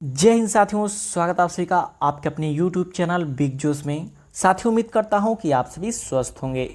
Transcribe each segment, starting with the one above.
जय हिंद साथियों, स्वागत आप सभी का आपके अपने YouTube चैनल बिग जोश में। साथियों, उम्मीद करता हूं कि आप सभी स्वस्थ होंगे।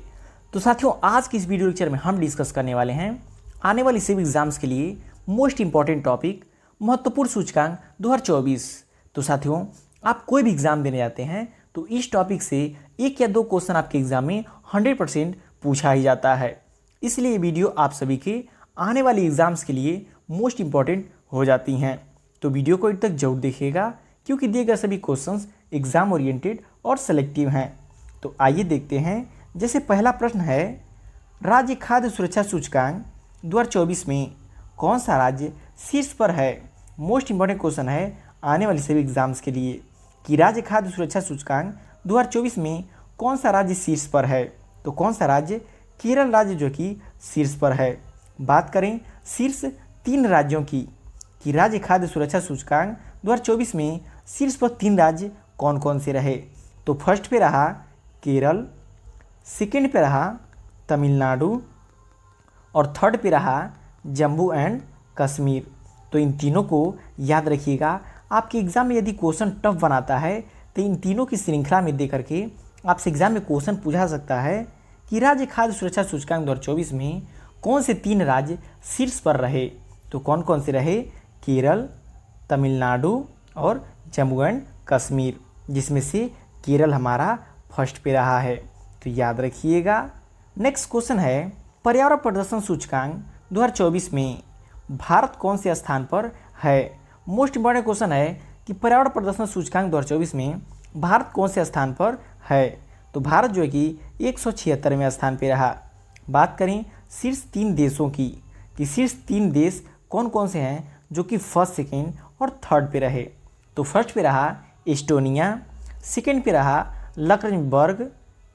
तो साथियों, आज की इस वीडियो लेक्चर में हम डिस्कस करने वाले हैं आने वाली सिविल एग्जाम्स के लिए मोस्ट इंपॉर्टेंट टॉपिक महत्वपूर्ण सूचकांक 2024। तो साथियों, आप कोई भी एग्जाम देने जाते हैं तो इस टॉपिक से एक या दो क्वेश्चन आपके एग्जाम में 100% पूछा ही जाता है। इसलिए ये वीडियो आप सभी के आने वाली एग्जाम्स के लिए मोस्ट इंपॉर्टेंट हो जाती हैं। तो वीडियो को अंत तक जरूर देखिएगा क्योंकि दिए गए सभी क्वेश्चंस एग्जाम ओरिएंटेड और सेलेक्टिव हैं। तो आइए देखते हैं। जैसे पहला प्रश्न है, राज्य खाद्य सुरक्षा सूचकांक 2024 में कौन सा राज्य शीर्ष पर है। मोस्ट इंपॉर्टेंट क्वेश्चन है आने वाले सभी एग्जाम्स के लिए कि राज्य खाद्य सुरक्षा सूचकांक 2024 में कौन सा राज्य शीर्ष पर है। तो कौन सा राज्य? केरल राज्य जो कि शीर्ष पर है। बात करें शीर्ष 3 राज्यों की कि राज्य खाद्य सुरक्षा सूचकांक 2024 में शीर्ष पर 3 राज्य कौन कौन से रहे। तो फर्स्ट पे रहा केरल, सेकंड पे रहा तमिलनाडु और थर्ड पे रहा जम्मू एंड कश्मीर। तो इन तीनों को याद रखिएगा। आपके एग्जाम में यदि क्वेश्चन टफ बनाता है तो इन तीनों की श्रृंखला में दे करके आपसे एग्जाम में क्वेश्चन पूछा सकता है कि राज्य खाद्य सुरक्षा सूचकांक 2024 में कौन से 3 राज्य शीर्ष पर रहे। तो कौन कौन से रहे? केरल, तमिलनाडु और जम्मू एंड कश्मीर, जिसमें से केरल हमारा फर्स्ट पे रहा है। तो याद रखिएगा। नेक्स्ट क्वेश्चन है, पर्यावरण प्रदर्शन सूचकांक 2024 में भारत कौन से स्थान पर है। मोस्ट इंपॉर्टेंट क्वेश्चन है कि पर्यावरण प्रदर्शन सूचकांक 2024 में भारत कौन से स्थान पर है। तो भारत जो है कि 176वें स्थान पे रहा। बात करें शीर्ष 3 देशों की कि शीर्ष 3 देश कौन कौन से हैं जो कि फर्स्ट, सेकेंड और थर्ड पे रहे। तो फर्स्ट पे रहा एस्टोनिया, सेकेंड पे रहा लक्ज़मबर्ग,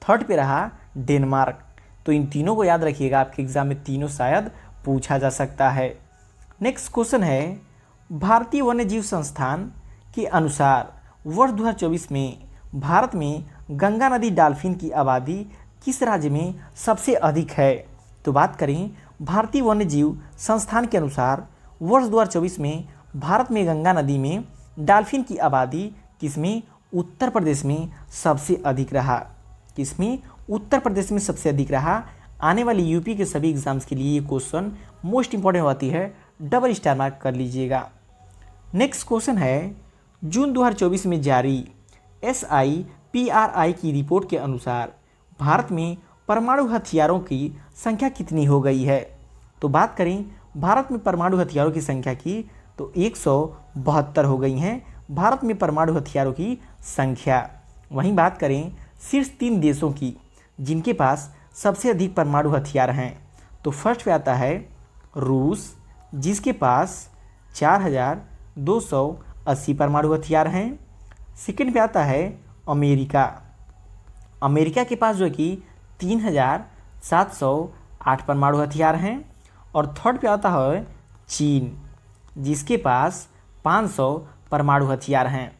थर्ड पे रहा डेनमार्क। तो इन तीनों को याद रखिएगा, आपके एग्जाम में तीनों शायद पूछा जा सकता है। नेक्स्ट क्वेश्चन है, भारतीय वन्यजीव संस्थान के अनुसार वर्ष 2024 में भारत में गंगा नदी डॉल्फिन की आबादी किस राज्य में सबसे अधिक है। तो बात करें भारतीय वन्यजीव संस्थान के अनुसार वर्ष 2024 में भारत में गंगा नदी में डॉल्फिन की आबादी किसमें? उत्तर प्रदेश में सबसे अधिक रहा। किसमें? उत्तर प्रदेश में सबसे अधिक रहा। आने वाली यूपी के सभी एग्जाम्स के लिए ये क्वेश्चन मोस्ट इंपॉर्टेंट होती है, डबल स्टार मार्क कर लीजिएगा। नेक्स्ट क्वेश्चन है, जून 2024 में जारी SIPRI की रिपोर्ट के अनुसार भारत में परमाणु हथियारों की संख्या कितनी हो गई है। तो बात करें भारत में परमाणु हथियारों की संख्या की तो 172 हो गई हैं भारत में परमाणु हथियारों की संख्या। वहीं बात करें शीर्ष 3 देशों की जिनके पास सबसे अधिक परमाणु हथियार हैं, तो फर्स्ट पे आता है रूस, जिसके पास 4280 परमाणु हथियार हैं। सेकंड पे आता है अमेरिका, अमेरिका के पास जो कि 3708 परमाणु हथियार हैं। और थर्ड पे आता है चीन, जिसके पास 500 परमाणु हथियार हैं।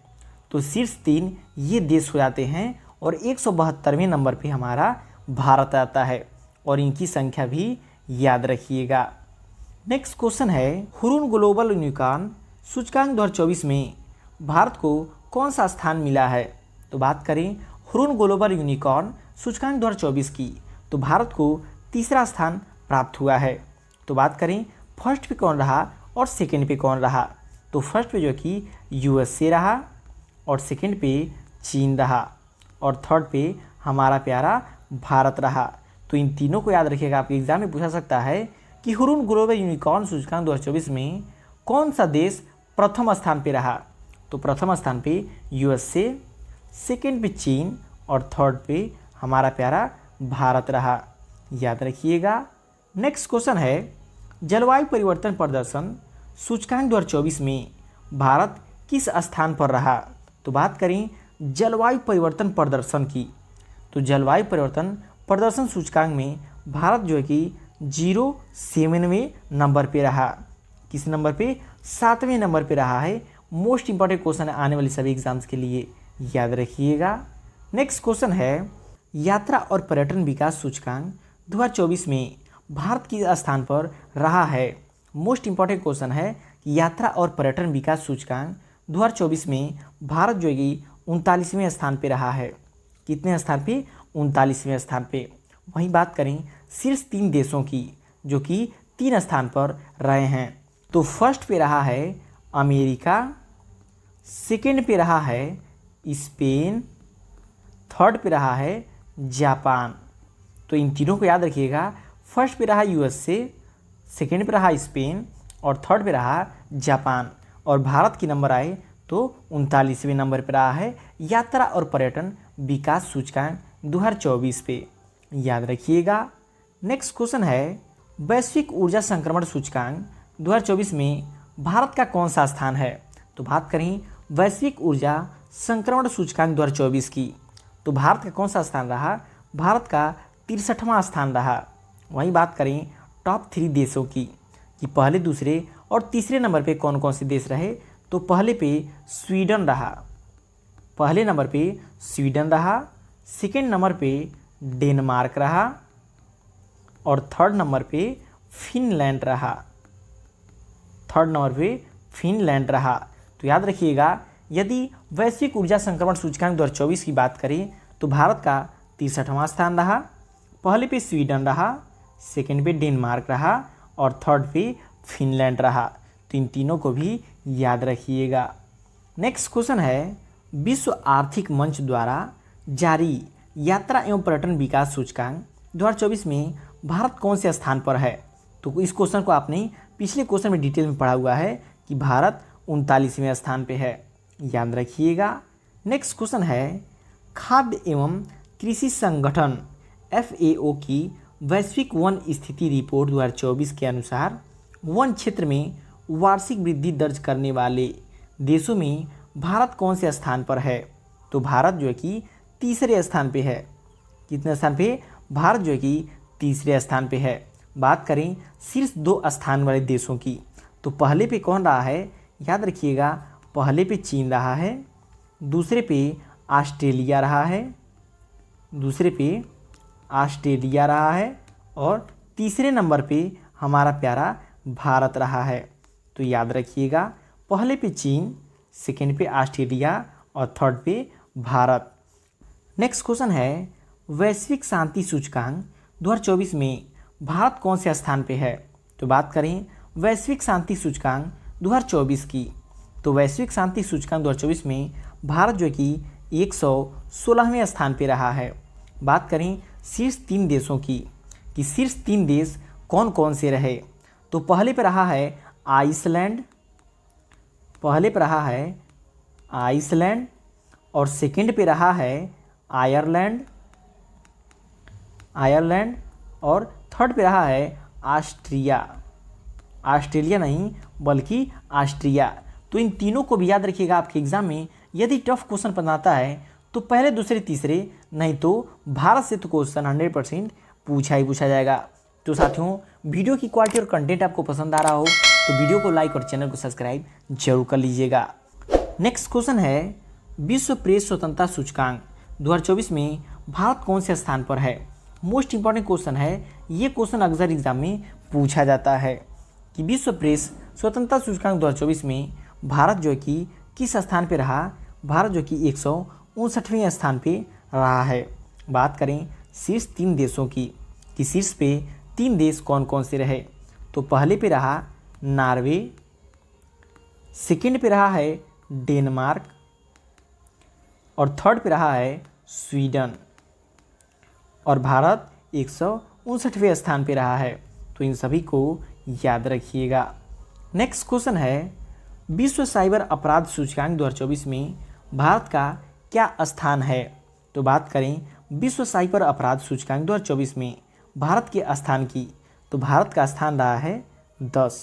तो शीर्ष 3 ये देश हो जाते हैं और 172वें नंबर पे हमारा भारत आता है और इनकी संख्या भी याद रखिएगा। नेक्स्ट क्वेश्चन है, हुरून ग्लोबल यूनिकॉर्न सूचकांक 2024 में भारत को कौन सा स्थान मिला है। तो बात करें हुरून ग्लोबल यूनिकॉर्न सूचकांक 2024 की तो भारत को तीसरा स्थान प्राप्त हुआ है। तो बात करें फर्स्ट पे कौन रहा और सेकंड पे कौन रहा। तो फर्स्ट पे जो कि USA रहा और सेकंड पे चीन रहा और थर्ड पे हमारा प्यारा भारत रहा। तो इन तीनों को याद रखिएगा, आपके एग्जाम में पूछा सकता है कि हुरून ग्लोबल यूनिकॉर्न सूचकांक 2024 में कौन सा देश प्रथम स्थान पे रहा। तो प्रथम स्थान पे USA, सेकंड पे चीन और थर्ड पे हमारा प्यारा भारत रहा। याद रखिएगा। नेक्स्ट क्वेश्चन है, जलवायु परिवर्तन प्रदर्शन सूचकांक 2024 में भारत किस स्थान पर रहा। तो बात करें जलवायु परिवर्तन प्रदर्शन की तो जलवायु परिवर्तन प्रदर्शन सूचकांक में भारत जो है कि 07वें नंबर पे रहा। किस नंबर पे? 7वें नंबर पे रहा है। मोस्ट इंपॉर्टेंट क्वेश्चन है आने वाली सभी एग्जाम्स के लिए, याद रखिएगा। नेक्स्ट क्वेश्चन है, यात्रा और पर्यटन विकास सूचकांक 2024 में भारत किस स्थान पर रहा है। मोस्ट इंपॉर्टेंट क्वेश्चन है, यात्रा और पर्यटन विकास सूचकांक 2024 में भारत जो है कि 39वें स्थान पे रहा है। कितने स्थान पे? 39वें स्थान पे। वहीं बात करें शीर्ष 3 देशों की जो कि 3 स्थान पर रहे हैं, तो फर्स्ट पे रहा है अमेरिका, सेकेंड पे रहा है स्पेन, थर्ड पे रहा है जापान। तो इन तीनों को याद रखिएगा, फर्स्ट पे रहा यूएसए, सेकेंड पे रहा स्पेन और थर्ड पे रहा जापान। और भारत की नंबर आए तो 39वें नंबर पर रहा है यात्रा और पर्यटन विकास सूचकांक 2024 पे। याद रखिएगा। नेक्स्ट क्वेश्चन है वैश्विक ऊर्जा संक्रमण सूचकांक 2024 में भारत का कौन सा स्थान है? तो बात करें वैश्विक ऊर्जा संक्रमण सूचकांक 2024 की, तो भारत का कौन सा स्थान रहा? भारत का 63वां स्थान रहा। वहीं बात करें टॉप 3 देशों की कि पहले, दूसरे और तीसरे नंबर पे कौन कौन से देश रहे, तो पहले पे स्वीडन रहा, पहले नंबर पे स्वीडन रहा, सेकेंड नंबर पे डेनमार्क रहा और थर्ड नंबर पे फिनलैंड रहा, थर्ड नंबर पे फिनलैंड रहा। तो याद रखिएगा, यदि वैश्विक ऊर्जा संक्रमण सूचकांक 2024 की बात करें तो भारत का 63वां स्थान रहा, पहले पे स्वीडन रहा, सेकेंड पे डेनमार्क रहा और थर्ड पे फिनलैंड रहा। तो इन तीनों को भी याद रखिएगा। नेक्स्ट क्वेश्चन है विश्व आर्थिक मंच द्वारा जारी यात्रा एवं पर्यटन विकास सूचकांक 2024 में भारत कौन से स्थान पर है? तो इस क्वेश्चन को आपने पिछले क्वेश्चन में डिटेल में पढ़ा हुआ है कि भारत 39वें स्थान पे है। याद रखिएगा। नेक्स्ट क्वेश्चन है खाद्य एवं कृषि संगठन FAO की वैश्विक वन स्थिति रिपोर्ट 2024 के अनुसार वन क्षेत्र में वार्षिक वृद्धि दर्ज करने वाले देशों में भारत कौन से स्थान पर है? तो भारत जो है कि तीसरे स्थान पे है। कितने स्थान पे? भारत जो है कि तीसरे स्थान पे है। बात करें शीर्ष 2 स्थान वाले देशों की, तो पहले पे कौन रहा है? याद रखिएगा, पहले पे चीन रहा है, दूसरे पे ऑस्ट्रेलिया रहा है, दूसरे पे ऑस्ट्रेलिया रहा है और तीसरे नंबर पे हमारा प्यारा भारत रहा है। तो याद रखिएगा, पहले पे चीन, सेकेंड पे ऑस्ट्रेलिया और थर्ड पे भारत। नेक्स्ट क्वेश्चन है वैश्विक शांति सूचकांक 2024 में भारत कौन से स्थान पे है? तो बात करें वैश्विक शांति सूचकांक 2024 की, तो वैश्विक शांति सूचकांक 2024 में भारत जो कि 116वें स्थान पे रहा है। बात करें शीर्ष 3 देशों की कि शीर्ष 3 देश कौन कौन से रहे, तो पहले पे रहा है आइसलैंड, पहले पे रहा है आइसलैंड और सेकंड पे रहा है आयरलैंड, आयरलैंड और थर्ड पे रहा है ऑस्ट्रिया, ऑस्ट्रेलिया नहीं बल्कि ऑस्ट्रिया। तो इन तीनों को भी याद रखिएगा। आपके एग्जाम में यदि टफ क्वेश्चन बनाता है तो पहले, दूसरे, तीसरे, नहीं तो भारत से तो क्वेश्चन 100% पूछा ही पूछा जाएगा। तो साथियों, वीडियो की क्वालिटी और कंटेंट आपको पसंद आ रहा हो तो वीडियो को लाइक और चैनल को सब्सक्राइब जरूर कर लीजिएगा। नेक्स्ट क्वेश्चन है विश्व प्रेस स्वतंत्रता सूचकांक 2024 में भारत कौन से स्थान पर है? मोस्ट इंपॉर्टेंट क्वेश्चन है। ये क्वेश्चन अक्सर एग्जाम में पूछा जाता है कि विश्व प्रेस स्वतंत्रता सूचकांक 2024 में भारत जो कि किस स्थान पे रहा? भारत जो कि 159वें स्थान पे रहा है। बात करें शीर्ष 3 देशों की कि शीर्ष पे 3 देश कौन कौन से रहे, तो पहले पे रहा नॉर्वे, सेकेंड पे रहा है डेनमार्क और थर्ड पे रहा है स्वीडन और भारत 159वें स्थान पे रहा है। तो इन सभी को याद रखिएगा। नेक्स्ट क्वेश्चन है विश्व साइबर अपराध सूचकांक 2024 में भारत का क्या स्थान है? तो बात करें विश्व साइबर अपराध सूचकांक 2024 में भारत के स्थान की, तो भारत का स्थान रहा है 10।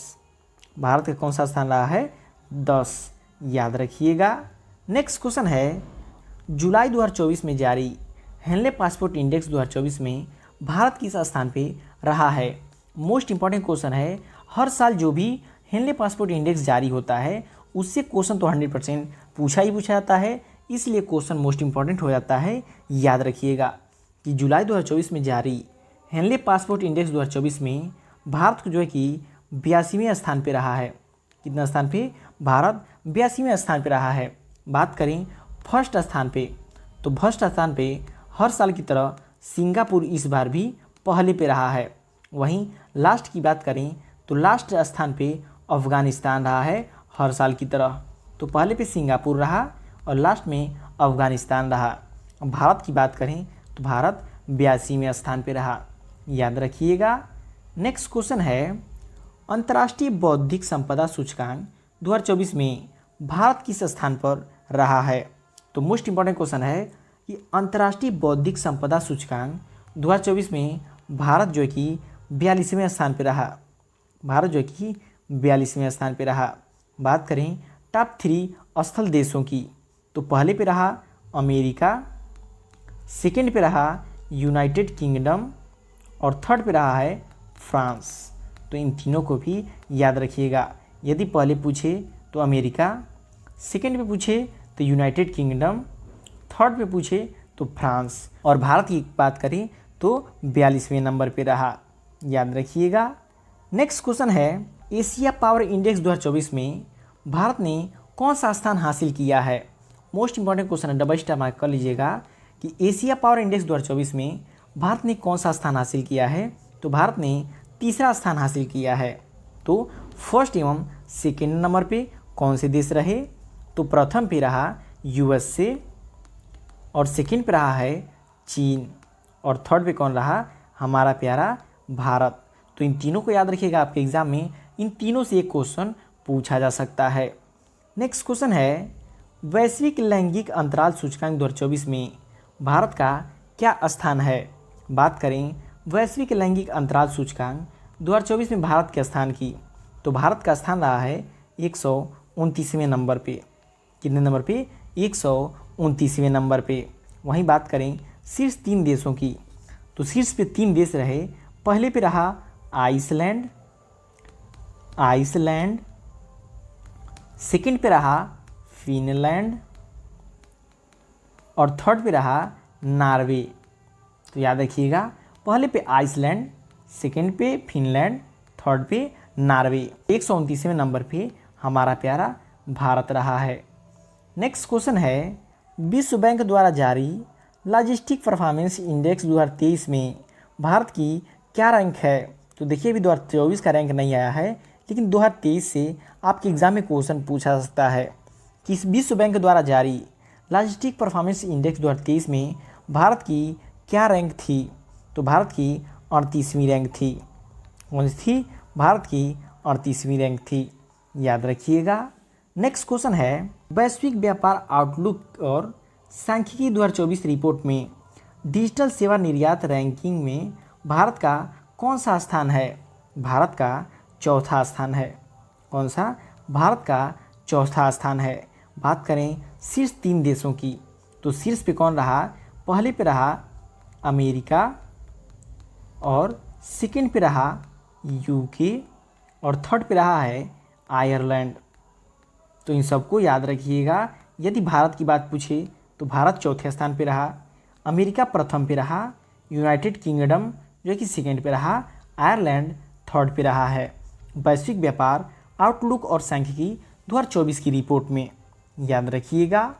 भारत का कौन सा स्थान रहा है? 10। याद रखिएगा। नेक्स्ट क्वेश्चन है जुलाई 2024 में जारी हेनले पासपोर्ट इंडेक्स 2024 में भारत किस स्थान पे रहा है? मोस्ट इंपॉर्टेंट क्वेश्चन है। हर साल जो भी हेनले पासपोर्ट इंडेक्स जारी होता है उससे क्वेश्चन तो 100% पूछा ही पूछा जाता है, इसलिए क्वेश्चन मोस्ट इंपॉर्टेंट हो जाता है। याद रखिएगा कि जुलाई 2024 में जारी हेनले पासपोर्ट इंडेक्स 2024 में भारत को जो है कि 82वें स्थान पे रहा है। कितना स्थान पे? भारत 82वें स्थान पे रहा है। बात करें फर्स्ट स्थान पे, तो फर्स्ट स्थान पे हर साल की तरह सिंगापुर इस बार भी पहले पे रहा है। वहीं लास्ट की बात करें तो लास्ट स्थान पे अफ़गानिस्तान रहा है हर साल की तरह। तो पहले पे सिंगापुर रहा और लास्ट में अफ़गानिस्तान रहा। भारत की बात करें तो भारत 82वें स्थान पे रहा, याद रखिएगा। नेक्स्ट क्वेश्चन है, अंतर्राष्ट्रीय बौद्धिक संपदा सूचकांक 2024 में भारत किस स्थान पर रहा है? तो मोस्ट इंपॉर्टेंट क्वेश्चन है कि अंतर्राष्ट्रीय बौद्धिक संपदा सूचकांक 2024 में भारत जो कि 42वें स्थान पर रहा। भारत जो कि 42वें स्थान पर रहा। बात करें टॉप 3 स्थल देशों की, तो पहले पे रहा अमेरिका, सेकेंड पे रहा यूनाइटेड किंगडम और थर्ड पे रहा है फ्रांस। तो इन तीनों को भी याद रखिएगा। यदि पहले पूछे तो अमेरिका, सेकेंड पे पूछे तो यूनाइटेड किंगडम, थर्ड पे पूछे तो फ्रांस और भारत की बात करें तो 42वें नंबर पे रहा, याद रखिएगा। नेक्स्ट क्वेश्चन है, एशिया पावर इंडेक्स 2024 में भारत ने कौन सा स्थान हासिल किया है? मोस्ट इंपॉर्टेंट क्वेश्चन है, डबल स्टार मार्क कर लीजिएगा कि एशिया पावर इंडेक्स 2024 में भारत ने कौन सा स्थान हासिल किया है? तो भारत ने तीसरा स्थान हासिल किया है। तो फर्स्ट एवं सेकेंड नंबर पे कौन से देश रहे? तो प्रथम पे रहा यूएसए और सेकेंड पे रहा है चीन और थर्ड पे कौन रहा? हमारा प्यारा भारत। तो इन तीनों को याद रखिएगा, आपके एग्जाम में इन तीनों से एक क्वेश्चन पूछा जा सकता है। नेक्स्ट क्वेश्चन है, वैश्विक लैंगिक अंतराल सूचकांक 2024 में भारत का क्या स्थान है? बात करें वैश्विक लैंगिक अंतराल सूचकांक 2024 में भारत के स्थान की, तो भारत का स्थान रहा है 129वें नंबर पे। कितने नंबर पे? 129वें नंबर पे। वहीं बात करें शीर्ष 3 देशों की, तो शीर्ष पे 3 देश रहे। पहले पे रहा आइसलैंड, सेकेंड पे रहा फिनलैंड और थर्ड पे रहा नॉर्वे। तो याद रखिएगा, पहले पे आइसलैंड, सेकेंड पे फिनलैंड, थर्ड पे नॉर्वे। 129वें नंबर पे हमारा प्यारा भारत रहा है। नेक्स्ट क्वेश्चन है, विश्व बैंक द्वारा जारी लॉजिस्टिक परफॉर्मेंस इंडेक्स 2023 में भारत की क्या रैंक है? तो देखिए अभी 2024 का रैंक नहीं आया है, लेकिन 2023 से आपके एग्जाम में क्वेश्चन पूछा जा सकता है कि इस विश्व बैंक द्वारा जारी लॉजिस्टिक परफॉर्मेंस इंडेक्स 2023 में भारत की क्या रैंक थी? तो भारत की 38वीं रैंक थी। कौन सी थी? भारत की 38वीं रैंक थी, याद रखिएगा। नेक्स्ट क्वेश्चन है, वैश्विक व्यापार आउटलुक और सांख्यिकी 2024 रिपोर्ट में डिजिटल सेवा निर्यात रैंकिंग में भारत का कौन सा स्थान है? भारत का चौथा स्थान है। कौन सा? भारत का चौथा स्थान है। बात करें शीर्ष 3 देशों की, तो शीर्ष पे कौन रहा? पहले पे रहा अमेरिका और सेकेंड पे रहा यूके और थर्ड पे रहा है आयरलैंड। तो इन सबको याद रखिएगा। यदि भारत की बात पूछे तो भारत चौथे स्थान पे रहा, अमेरिका प्रथम पे रहा, यूनाइटेड किंगडम जो कि सेकेंड पे रहा, आयरलैंड थर्ड पे रहा है वैश्विक व्यापार आउटलुक और सांख्यिकी 2024 की रिपोर्ट में, याद रखिएगा।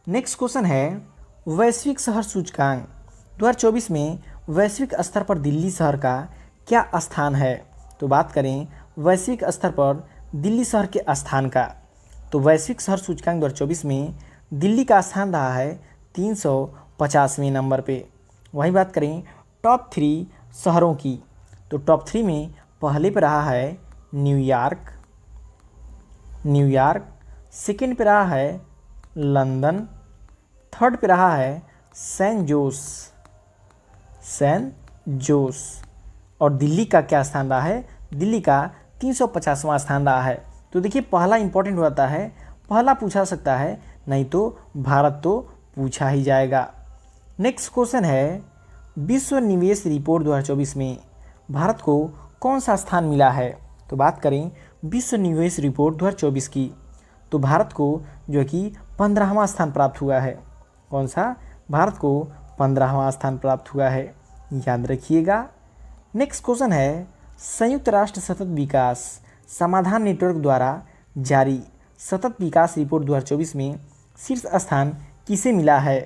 नेक्स्ट क्वेश्चन है, वैश्विक शहर सूचकांक 2024 में वैश्विक स्तर पर दिल्ली शहर का क्या स्थान है? तो बात करें वैश्विक स्तर पर दिल्ली शहर के स्थान का, तो वैश्विक शहर सूचकांक 2024 में दिल्ली का स्थान रहा है 350वें नंबर पे। वहीं बात करें टॉप 3 शहरों की, तो टॉप 3 में पहले पे रहा है न्यूयॉर्क, सेकेंड पे रहा है लंदन, थर्ड पे रहा है सैन जोस और दिल्ली का क्या स्थान रहा है? दिल्ली का 350वां स्थान रहा है। तो देखिए पहला इंपॉर्टेंट होता है, पहला पूछा सकता है, नहीं तो भारत तो पूछा ही जाएगा। नेक्स्ट क्वेश्चन है, विश्व निवेश रिपोर्ट 2024 में भारत को कौन सा स्थान मिला है? तो बात करें विश्व निवेश रिपोर्ट 2024 की, तो भारत को जो कि 15वां स्थान प्राप्त हुआ है। कौन सा? भारत को 15वां स्थान प्राप्त हुआ है, याद रखिएगा। नेक्स्ट क्वेश्चन है, संयुक्त राष्ट्र सतत विकास समाधान नेटवर्क द्वारा जारी सतत विकास रिपोर्ट 2024 में शीर्ष स्थान किसे मिला है?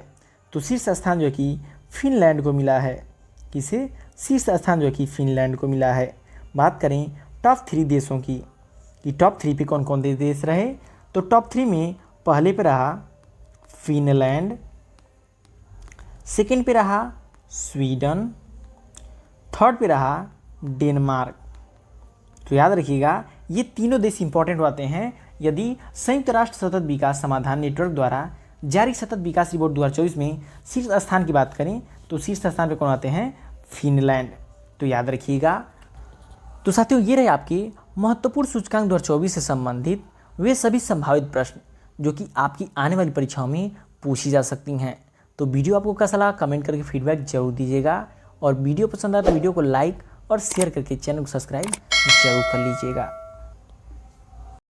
तो शीर्ष स्थान जो कि फिनलैंड को मिला है। किसे? शीर्ष स्थान जो कि फिनलैंड को मिला है। बात करें टॉप 3 देशों की कि टॉप 3 पे कौन कौन देश रहे, तो टॉप 3 में पहले पे रहा फिनलैंड, सेकंड पे रहा स्वीडन, थर्ड पे रहा डेनमार्क। तो याद रखिएगा ये तीनों देश इंपॉर्टेंट होते हैं यदि संयुक्त राष्ट्र सतत विकास समाधान नेटवर्क द्वारा जारी सतत विकास रिपोर्ट 2024 में शीर्ष स्थान की बात करें तो शीर्ष स्थान पे कौन आते हैं? फिनलैंड। तो याद रखिएगा। तो साथियों ये रहे आपके महत्वपूर्ण सूचकांक 2024 से संबंधित वे सभी संभावित प्रश्न जो कि आपकी आने वाली परीक्षाओं में पूछी जा सकती हैं। तो वीडियो आपको कैसा लगा कमेंट करके फीडबैक जरूर दीजिएगा और वीडियो पसंद आए तो वीडियो को लाइक और शेयर करके चैनल को सब्सक्राइब जरूर कर लीजिएगा।